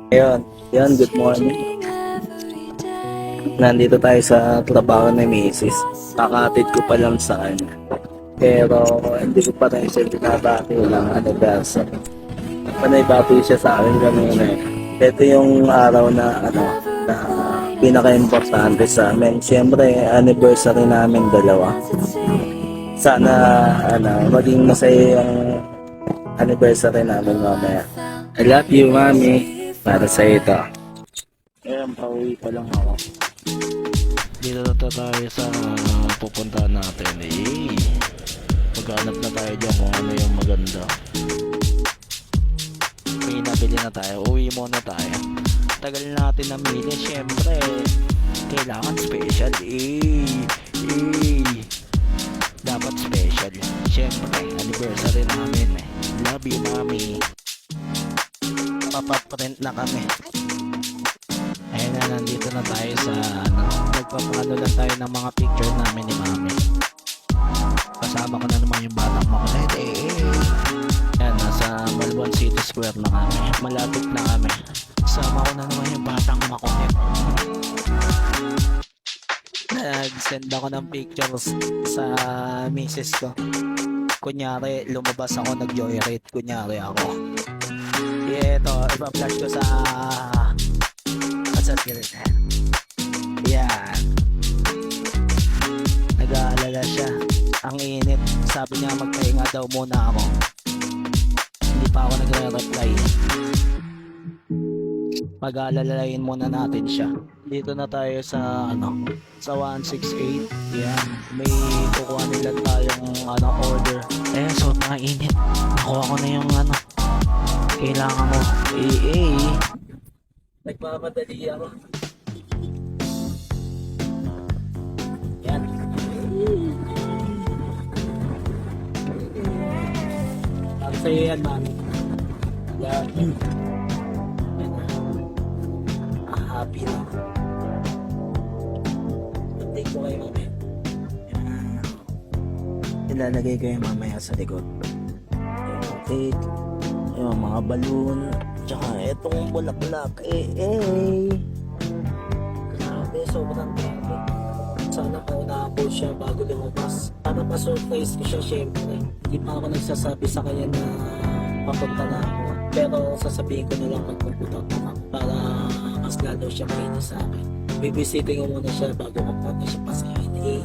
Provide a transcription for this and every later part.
Ayun, yun, good morning. Nandito tayo sa trabaho ni Mrs. Kakatid ko pa lang sa kanya. Pero hindi ko pa rin siya binabati ng anniversary. Panay-bati siya sa akin kanina eh. Ito yung araw na na pinaka-importante sa amin. Siyempre, anniversary namin dalawa. Sana maging masaya yung anniversary namin mamaya. I love you, Mami. Para sa ito. Ayan, pauwi pa lang ako. Dito na tayo sa pupuntahan natin. Maghanap na tayo dyan kung ano yung maganda. May nabili na tayo. Uwi muna tayo. Tagal natin namili. Siyempre, kailangan special. Dapat special. Siyempre, anniversary namin. Love you, Mami. Papaprint na kami. Ayun na, nandito na tayo sa nagpapano lang tayo ng mga picture namin ni Mami. Kasama ko na naman yung batang makulit. Yan, nasa Malbon City Square na kami. Malapit na kami. Kasama ko na naman yung batang makulit. Nag-send ako ng pictures sa misis ko. Kunyari, lumabas ako, nag-joyride. Kunyari ako. Ito, ipa-flash ko sa screen. Yan. Nag-aalala siya. Ang init. Sabi niya magpahinga daw muna ako. Hindi pa ako nagre-reply. Mag-aalalayin muna natin siya. Dito na tayo sa sa 168. Yan. May kukuha nila tayong order. So mainit. Nakuha ko na yung kailangan mo. Nagmamadali ako. Yan. Ang sa'yo yan, Mami. Yan. Yan. Happy na. Take ko kayo, Mami. Yan. Ilalagay ko yung mamaya sa likod. Take. Yung mga balloon. Tsaka etong bulaklak. Grabe, sobrang grabe. Sana paunahan po siya bago lumabas. Para ma-surprise ko siya, syempre. Hindi pa ako nagsasabi sa kanya na papunta na ako. Pero sasabihin ko na lang magpupunta ako para mas lalo siya mainis sa akin. Bibisitin ko muna siya bago magpunta siya pasahin.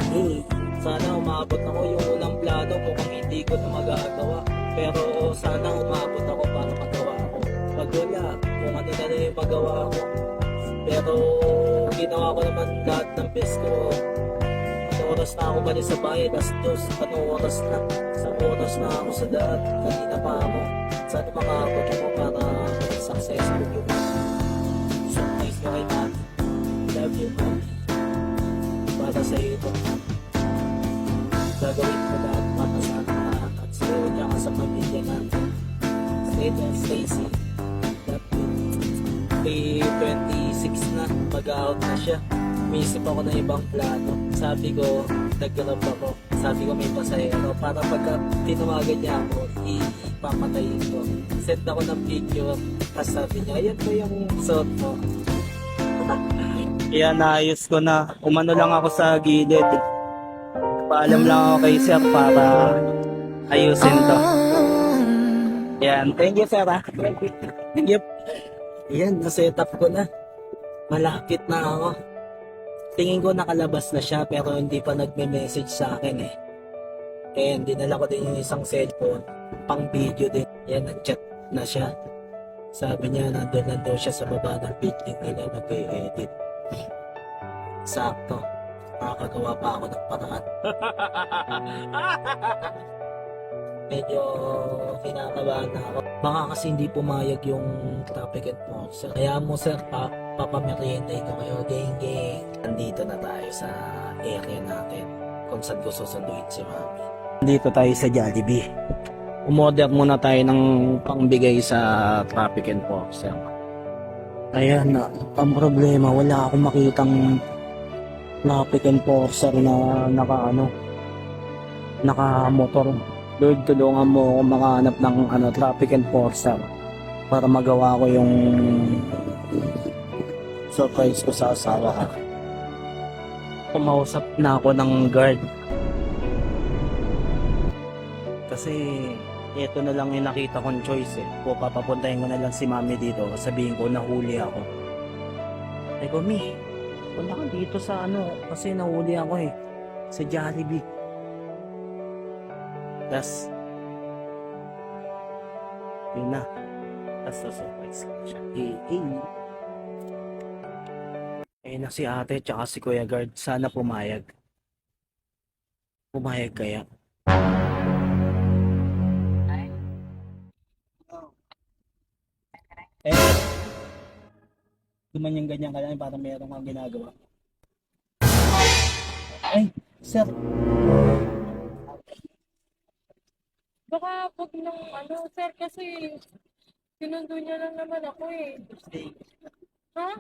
Sana umabot ako yung unang plano kung hindi ko na magagawa. Pero sana umabot ako para magawa ako. Pag wala, kung ano na yung magawa ko. Pero ginawa ko naman lahat ng best ko. Anong oras na ako balik sa bahay? Lastos. Anong oras na? Isang oras na ako sa lahat. Kanina pa ako. Sana makaabot ako para successful yung surprise ko kay Mami. Love you, Mami. Para sa iyo ito. Gagawin ko lahat para sa anak at sa'yo niya ka sa pamilya natin. Stay there, stay safe. May 26 na, mag-out na siya. Umisip ako ng ibang plano. Sabi ko, nag-grab ako. Sabi ko may pasahero. Para pagka tinawagan niya ako, ipapatayin ko. Send ako ng picture. Tapos sabi niya, ayan ba yung suot mo? Yan, naayos ko na. Umano lang ako sa gilid. Paalam lang ako kay sir para ayusin to. Yan, thank you sir. Thank you. Yan, na-setup ko na. Malapit na ako. Tingin ko nakalabas na siya pero hindi pa nagme-message sa akin eh. Kaya dinala ko din yung isang cellphone. Pang video din. Yan, nag-chat na siya. Sabi niya nandun siya sa baba ng building nila nag-edit. Sakto. Nakakagawa pa ako ng paraan. Medyo kinakabahan na ako. Baka kasi hindi pumayag yung traffic enforcer. Kaya mo sir, papamerienday ko kayo. Geng. Nandito na tayo sa area natin kung saan ko susunduin si Mami. Nandito tayo sa Jollibee. Umorder muna tayo ng pangbigay sa traffic enforcer. Ayan na, ang problema, wala akong makitang traffic enforcer na naka motor. Lord, tulungan mo ako makahanap ng traffic enforcer para magawa ko yung surprise ko sa asawa ko. Kumausap na ako ng guard. Kasi ito na lang yung nakita kong choice eh. Kung papapuntahin ko na lang si mami dito, sabihin ko nahuli ako. Ay ko, Mi, punta ka dito sa kasi nahuli ako eh. Sa Jollibee. Tas, yun na. Tas surprise ko siya. Eh na si ate tsaka si Kuya Guard. Sana pumayag. Pumayag kaya. Eh, duman yung ganyan ka lang para meron kang ginagawa. Ay, sir. Baka wag nang sir, kasi sinundo niya lang naman ako eh. Ha?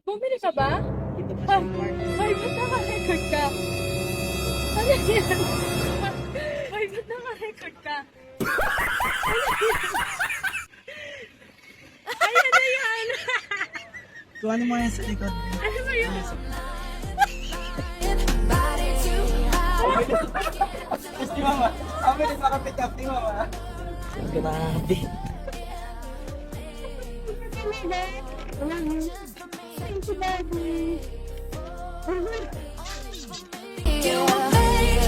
Bumili ka ba? Ay, ba't naka-record ka? Ano yan? Ay, ba't naka-record ka? Ay, ano yan? Kung ano mo yan sa likod. Ano ba yun? Si Mama, kami din makapick up ni Mama. Grabe. You were made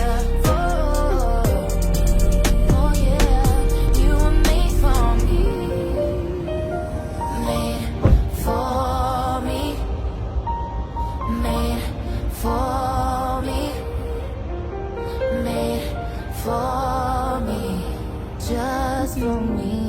oh yeah, you were made for me, made for me, made for me, made for me, just for me.